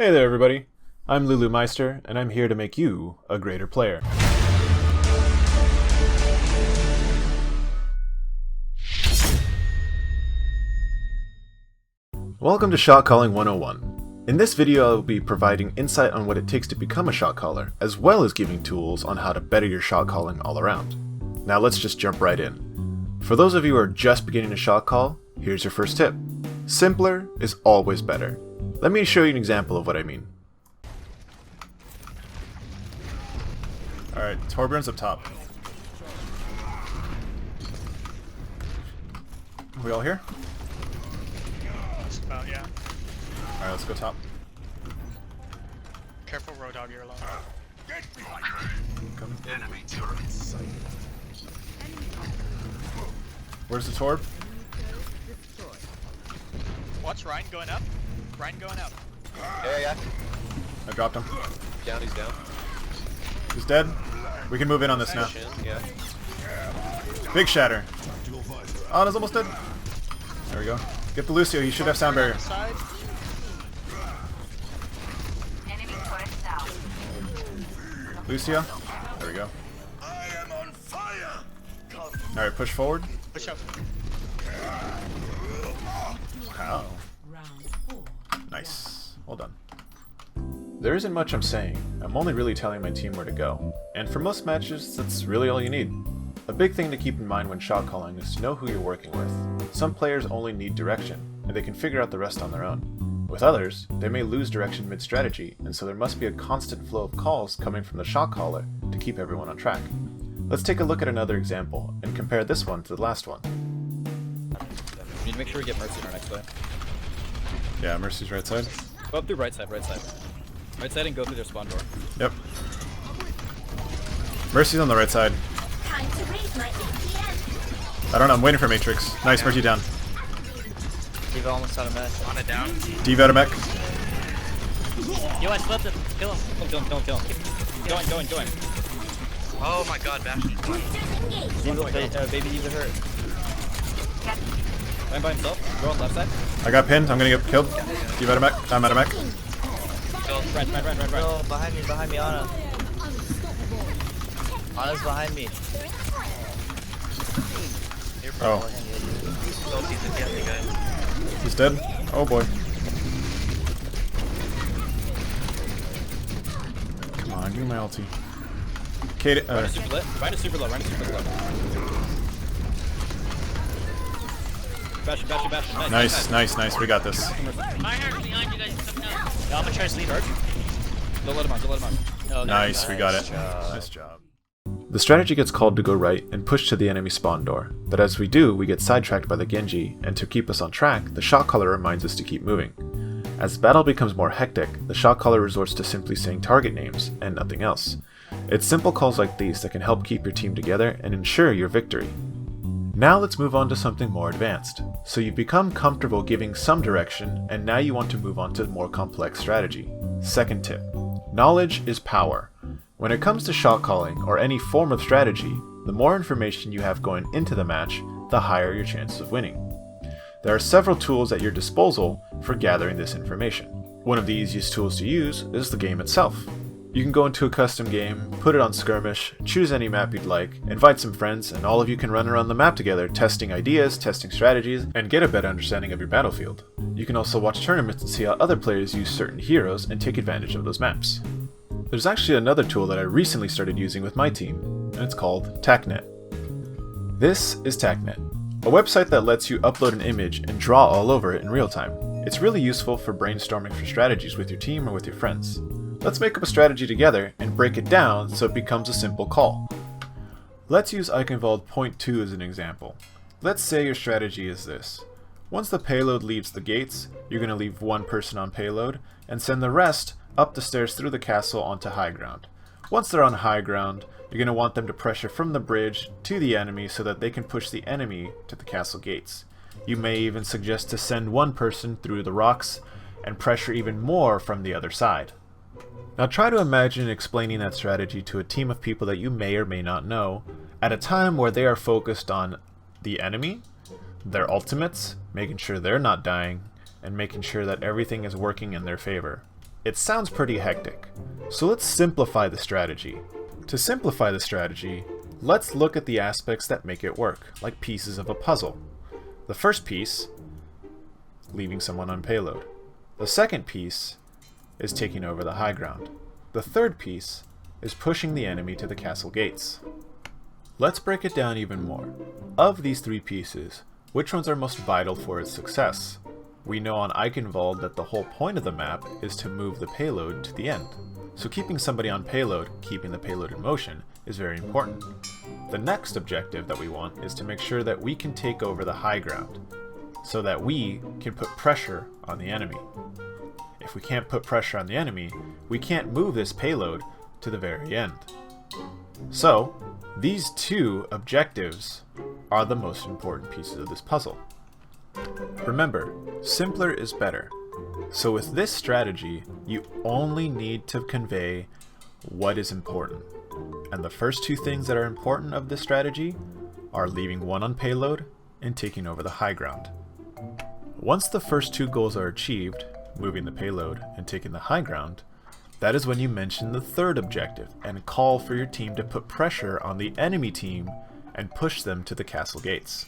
Hey there everybody, I'm Lulu Meister, and I'm here to make you a greater player. Welcome to Shot Calling 101. In this video I will be providing insight on what it takes to become a shot caller, as well as giving tools on how to better your shot calling all around. Now let's just jump right in. For those of you who are just beginning to shot call, here's your first tip. Simpler is always better. Let me show you an example of what I mean. Alright, Torbjorn's up top. Are we all here? Just about, yeah. Alright, let's go top. Careful, Road Dog, you're alone. Coming. Enemy turrets. Where's the Torb? Watch Ryan going up. Ryan going up. Yeah. I dropped him. Down, he's down. He's dead. We can move in on this now. Yeah. Big shatter. Ana's almost dead. There we go. Get the Lucio, he should have sound barrier. Side. Lucio. There we go. I am on fire. Alright, push forward. Push up. Wow. Nice. Well done. There isn't much I'm saying. I'm only really telling my team where to go. And for most matches, that's really all you need. A big thing to keep in mind when shot calling is to know who you're working with. Some players only need direction, and they can figure out the rest on their own. With others, they may lose direction mid-strategy, and so there must be a constant flow of calls coming from the shot caller to keep everyone on track. Let's take a look at another example, and compare this one to the last one. We need to make sure we get Mercy in our next play. Yeah, Mercy's right side. Go up through right side, right side. Right side and go through their spawn door. Yep. Mercy's on the right side. Time to raise my APM. I don't know, I'm waiting for Matrix. Nice, Mercy down. D.Va almost out of mess. On it down. D.Va to mech. Yo, I slipped him. Kill him. Kill him. Join. Oh my god, Bastion. Baby D.Va hurt. Ryan by himself. Go on left side. I got pinned, I'm gonna get killed. D.Va to mech. I'm out of mech. Right. No, behind me, Ana. Ana's behind me. Oh, Don't see the guy. he's dead? Oh boy. Come on, give me my ulti. Kate, Ryan is super lit. Ryan is super low. Bastion. nice, we got this. Behind you guys coming out. Yo, I'm gonna try to sleep. Don't let him on. Oh, Nice, we got it. Nice job. The strategy gets called to go right and push to the enemy spawn door, but as we do, we get sidetracked by the Genji, and to keep us on track, the shot caller reminds us to keep moving. As the battle becomes more hectic, the shot caller resorts to simply saying target names, and nothing else. It's simple calls like these that can help keep your team together and ensure your victory. Now let's move on to something more advanced. So you've become comfortable giving some direction, and now you want to move on to more complex strategy. Second tip. Knowledge is power. When it comes to shot calling, or any form of strategy, the more information you have going into the match, the higher your chances of winning. There are several tools at your disposal for gathering this information. One of the easiest tools to use is the game itself. You can go into a custom game, put it on skirmish, choose any map you'd like, invite some friends, and all of you can run around the map together, testing ideas, testing strategies, and get a better understanding of your battlefield. You can also watch tournaments and see how other players use certain heroes and take advantage of those maps. There's actually another tool that I recently started using with my team, and it's called TACnet. This is TACnet, a website that lets you upload an image and draw all over it in real time. It's really useful for brainstorming for strategies with your team or with your friends. Let's make up a strategy together and break it down so it becomes a simple call. Let's use Eichenwald Point 2 as an example. Let's say your strategy is this. Once the payload leaves the gates, you're going to leave one person on payload and send the rest up the stairs through the castle onto high ground. Once they're on high ground, you're going to want them to pressure from the bridge to the enemy so that they can push the enemy to the castle gates. You may even suggest to send one person through the rocks and pressure even more from the other side. Now try to imagine explaining that strategy to a team of people that you may or may not know at a time where they are focused on the enemy, their ultimates, making sure they're not dying, and making sure that everything is working in their favor. It sounds pretty hectic, so let's simplify the strategy. To simplify the strategy, let's look at the aspects that make it work, like pieces of a puzzle. The first piece, leaving someone on payload. The second piece is taking over the high ground. The third piece is pushing the enemy to the castle gates. Let's break it down even more. Of these three pieces, which ones are most vital for its success? We know on Eichenwald that the whole point of the map is to move the payload to the end. So keeping somebody on payload, keeping the payload in motion, is very important. The next objective that we want is to make sure that we can take over the high ground, so that we can put pressure on the enemy. If we can't put pressure on the enemy, we can't move this payload to the very end. So, these two objectives are the most important pieces of this puzzle. Remember, simpler is better. So with this strategy, you only need to convey what is important. And the first two things that are important of this strategy are leaving one on payload and taking over the high ground. Once the first two goals are achieved, moving the payload and taking the high ground, that is when you mention the third objective and call for your team to put pressure on the enemy team and push them to the castle gates.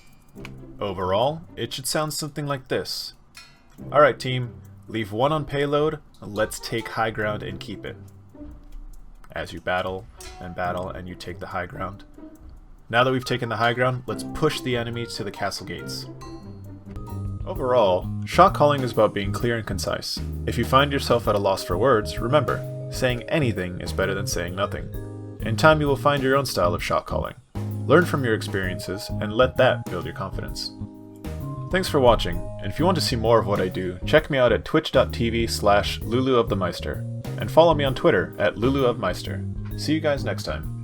Overall, it should sound something like this. Alright team, leave one on payload, let's take high ground and keep it. As you battle and you take the high ground. Now that we've taken the high ground, let's push the enemy to the castle gates. Overall, shot calling is about being clear and concise. If you find yourself at a loss for words, remember, saying anything is better than saying nothing. In time you will find your own style of shot calling. Learn from your experiences and let that build your confidence. Thanks for watching, and if you want to see more of what I do, check me out at twitch.tv/LuluOfTheMeister, and follow me on Twitter at LuluOfMeister. See you guys next time.